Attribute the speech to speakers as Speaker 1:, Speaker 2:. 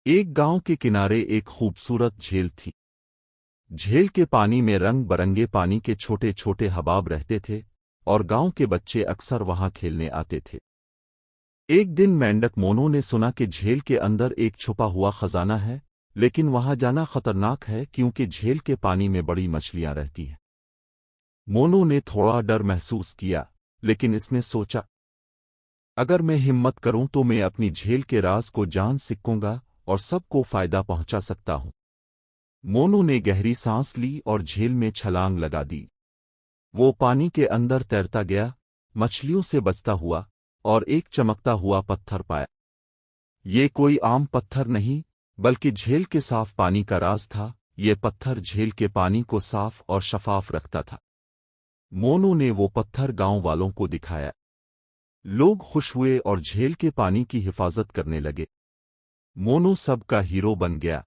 Speaker 1: ایک گاؤں کے کنارے ایک خوبصورت جھیل تھی۔ جھیل کے پانی میں رنگ برنگے پانی کے چھوٹے چھوٹے حباب رہتے تھے اور گاؤں کے بچے اکثر وہاں کھیلنے آتے تھے۔ ایک دن مینڈک مونو نے سنا کہ جھیل کے اندر ایک چھپا ہوا خزانہ ہے، لیکن وہاں جانا خطرناک ہے کیونکہ جھیل کے پانی میں بڑی مچھلیاں رہتی ہیں۔ مونو نے تھوڑا ڈر محسوس کیا، لیکن اس نے سوچا، اگر میں ہمت کروں تو میں اپنی جھیل کے راز کو جان سکوں گا اور سب کو فائدہ پہنچا سکتا ہوں۔ مونو نے گہری سانس لی اور جھیل میں چھلانگ لگا دی۔ وہ پانی کے اندر تیرتا گیا، مچھلیوں سے بچتا ہوا، اور ایک چمکتا ہوا پتھر پایا۔ یہ کوئی عام پتھر نہیں، بلکہ جھیل کے صاف پانی کا راز تھا۔ یہ پتھر جھیل کے پانی کو صاف اور شفاف رکھتا تھا۔ مونو نے وہ پتھر گاؤں والوں کو دکھایا۔ لوگ خوش ہوئے اور جھیل کے پانی کی حفاظت کرنے لگے۔ مونو سب کا ہیرو بن گیا۔